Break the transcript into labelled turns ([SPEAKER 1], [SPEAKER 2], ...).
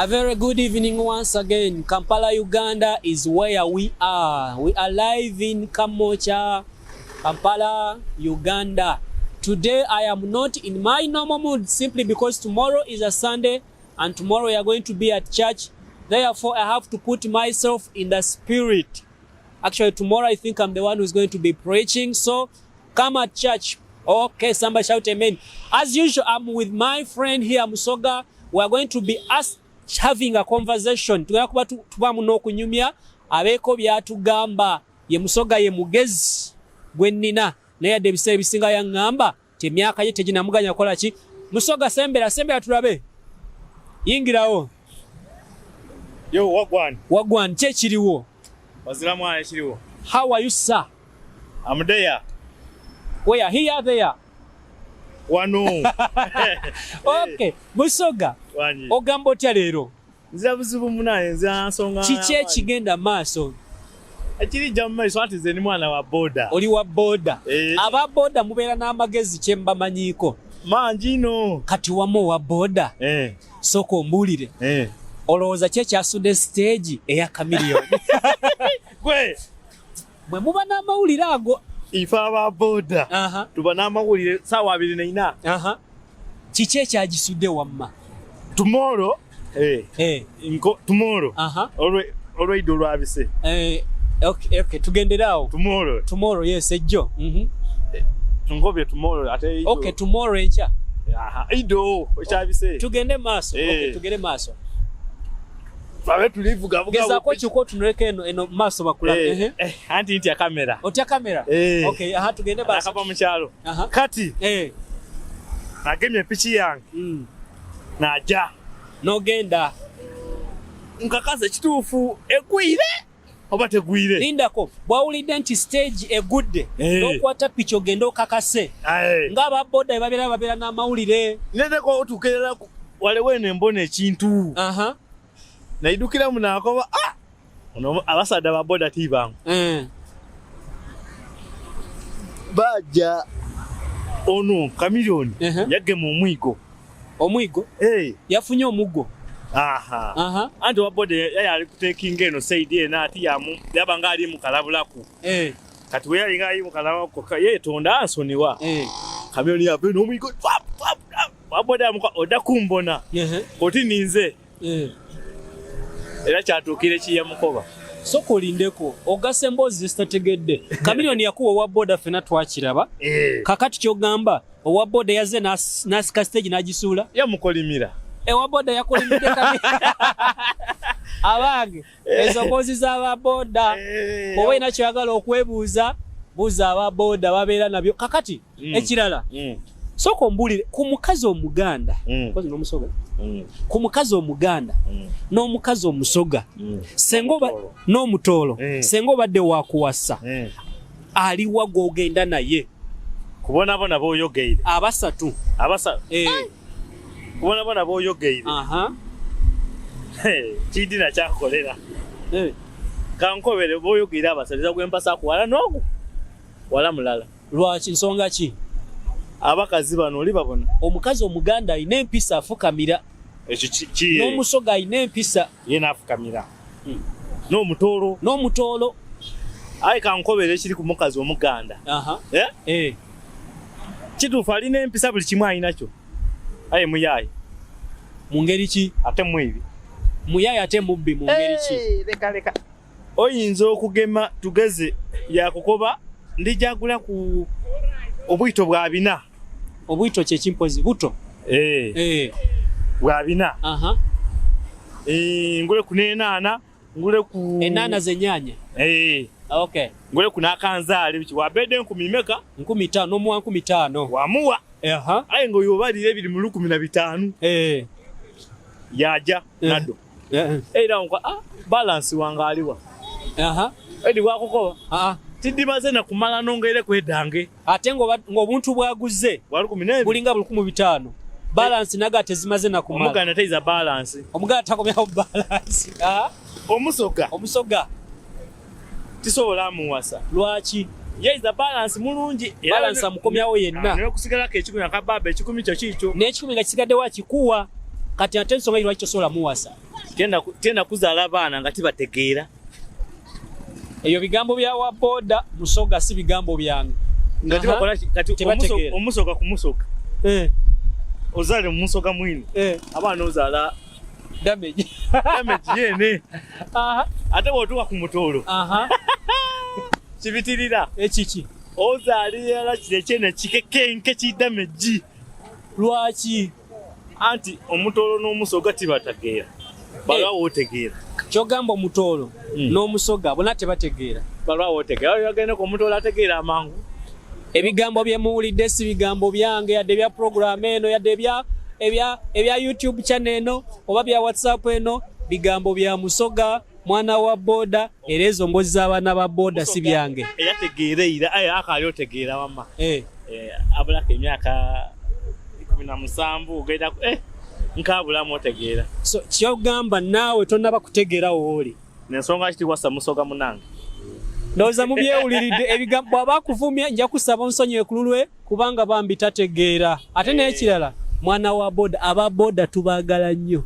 [SPEAKER 1] A very good evening once again. Kampala, Uganda is where we are. We are live in Kamocha, Kampala, Uganda. Today I am not in my normal mood simply because tomorrow is a Sunday and tomorrow we are going to be at church. Therefore, I have to put myself in the spirit. Actually, tomorrow I think I'm the one who's going to be preaching. So come at church. Okay, somebody shout amen. As usual, I'm with my friend here, MUSOGA. We are going to be having a conversation. Tuba muno kunyumya abeko byatugamba ye MUSOGA ye mugezi gwenina naye debise bisinga ya ngamba te myaka ye teginamuganya kola ki MUSOGA sembera tulabe yingirawo
[SPEAKER 2] yo wagwan
[SPEAKER 1] che kiriwo
[SPEAKER 2] waziramu aya kiriwo.
[SPEAKER 1] How are you, sir?
[SPEAKER 2] I'm there.
[SPEAKER 1] Where? Here, there?
[SPEAKER 2] Wano.
[SPEAKER 1] Okay, MUSOGA. Ogambo tya leero?
[SPEAKER 2] Nzira buzibu munaye nzira nsonga.
[SPEAKER 1] Kiche kigenda maaso.
[SPEAKER 2] Ekiri jamma swati ze ni mwana wa boda.
[SPEAKER 1] Oli wa boda. Aba boda mubeera n'amagezi kyemba manyiko.
[SPEAKER 2] Manjino.
[SPEAKER 1] Kati wamo wa boda. Soko mbulire. Olowooza kye kyasudde stage eya Chameleon.
[SPEAKER 2] Gwe.
[SPEAKER 1] Mwe muba n'amawulire ago.
[SPEAKER 2] Ifa aba boda. Tuba n'amawulire sawa 24.
[SPEAKER 1] Kiche kyagisudde wamma.
[SPEAKER 2] Tomorrow, tomorrow. Already do rabise.
[SPEAKER 1] Okay, tugenderao.
[SPEAKER 2] Tomorrow,
[SPEAKER 1] yes, ejjo.
[SPEAKER 2] Tungobe tomorrow ate ido.
[SPEAKER 1] Okay, tomorrow encha.
[SPEAKER 2] Ido, ochabise.
[SPEAKER 1] Tugende maso. Okay, tugende maso.
[SPEAKER 2] Bawe tulivuga vuga.
[SPEAKER 1] Geza ko chuko tunreke eno maso bakula.
[SPEAKER 2] Anti inti ya kamera.
[SPEAKER 1] Otya kamera? Okay, tugende maso.
[SPEAKER 2] Akapa mchalo. Kati. Nagemye pichi yange. Naja nogenda nkakaza kituufu egwire oba tegwire
[SPEAKER 1] lindako bwawulidde nti stage egudde n'okwata pichi ogenda okakase ng'aba boda babeera n'amawulire
[SPEAKER 2] nedeko otukerera wale wene mbona ekintu naidukira munakoba ono abasada ba boda tibangu baja ono Chameleon yagema omwigo yafunye omuggo anti wabode yali kutekinga eno side ena ati yamu yabanga ali mukalabulaku kati we yali ngali mukalabulaku ye tonda ansoniwa Chameleon yabe n'omwigo wabode amuka odakumbona oti ninze era kyatukire kiyamukoba
[SPEAKER 1] soko lindeko ogase mbozi zitategedde Chameleon yakuwa waboda fena twakiraba kakati kyogamba owaboda yaze nasika stage nagisula
[SPEAKER 2] yamukolimira
[SPEAKER 1] waboda yakolimide kami abange ezo mbozi z'ababoda oba ina kyagala okwebuuza buuza ababoda babeera nabyo kakati ekirala soko mbulire ku mukazi omuganda kozi n'omusoga ku mukazi omuganda n'omukazi omusoga sengoba n'omutoolo sengoba de wakuwasa ali wago ogenda naye
[SPEAKER 2] kubona boyogeire
[SPEAKER 1] abasatu
[SPEAKER 2] kubona boyogeire kidina kyakolera kankobere boyogeire abasatu gwempasa kuwala nogu wala mulala
[SPEAKER 1] lwaki nsonga ki
[SPEAKER 2] abakazi bano oli babona
[SPEAKER 1] omukazi omuganda ayina empisa afukamira n'omusoga ayina empisa
[SPEAKER 2] yena afukamira n'omutoolo ayi kankobere ekiri ku mukazi omuganda kituufu alina empisa buli kimu ayinakyo aye muyayi
[SPEAKER 1] mu ngeri ki
[SPEAKER 2] ate mwibi
[SPEAKER 1] muyayi ate mubbi mu ngeri ki
[SPEAKER 2] leka oyinza okugema tugeze yakukoba ndijagula ku obwito bwa bina
[SPEAKER 1] obwito kye kimpozi buto
[SPEAKER 2] bwa bina ngule ku nenana ngule ku
[SPEAKER 1] enana zenyanya okay
[SPEAKER 2] ngule ku nakanzaale biki wabede 10
[SPEAKER 1] 15 n'omuwa 15
[SPEAKER 2] wamuwa aye ngo yobalire biri mu 15 yaja nado era ngo balance wangaliwa edi wakokoba tidimaze na kumala nongere kwedange
[SPEAKER 1] ate ng'obuntu bwaguze bulinga 15 balance nagate zimaze na kumala
[SPEAKER 2] omuganda teiza balance
[SPEAKER 1] omuganda takomyawo balance omusoga tisobola muwasa
[SPEAKER 2] lwaki Yes, the balance mulungi
[SPEAKER 1] balance amukomyawo yenna
[SPEAKER 2] ne kusigala ke 10 akababa 10 kyo kicho
[SPEAKER 1] ne 10 nga kisigadde wa kikuwa kati ate ensonga lwaki tosobola muwasa
[SPEAKER 2] tenda kuzaala abaana nga tibategeera
[SPEAKER 1] ebyo bigambo bya wa boda musoga si bigambo byange
[SPEAKER 2] nga tibakola kati omusoga ku musoga ozaale musoga mwini abaana ozaala
[SPEAKER 1] damage
[SPEAKER 2] yene ate bw'otuuka ku mutoolo kibitirira
[SPEAKER 1] ekiki
[SPEAKER 2] ozaalira kirekyene kikekenke kidamage
[SPEAKER 1] lwaki
[SPEAKER 2] anti omutoolo n'omusoga tibategeera balwawo otegeera
[SPEAKER 1] kyogamba omutoolo n'omusoga bonna tebategeera
[SPEAKER 2] balwawo otegeera yagenda ku omutoolo ategeera amangu
[SPEAKER 1] ebigambo bye muwulidde si bigambo byange yadde ebya program eno yadde ebya YouTube channel eno oba bya WhatsApp eno bigambo bya musoga mwana wa boda era ezo mbozi z'abaana ba boda si byange
[SPEAKER 2] eyategeereira akaali otegeera mama abulako emyaka 17 ogenda nkabulamu otegeera
[SPEAKER 1] so kyogamba naawe tonnaba kutegeera wooli
[SPEAKER 2] n'ensonga kiti wassa musoga munange
[SPEAKER 1] ndowooza mubyewuliridde ebigambo bw'aba akuvumya nja kusaba onsonyiwe ku lulwe kubanga bambi tategeera ate n'ekirala mwana wa boda aba boda tubaagala nnyo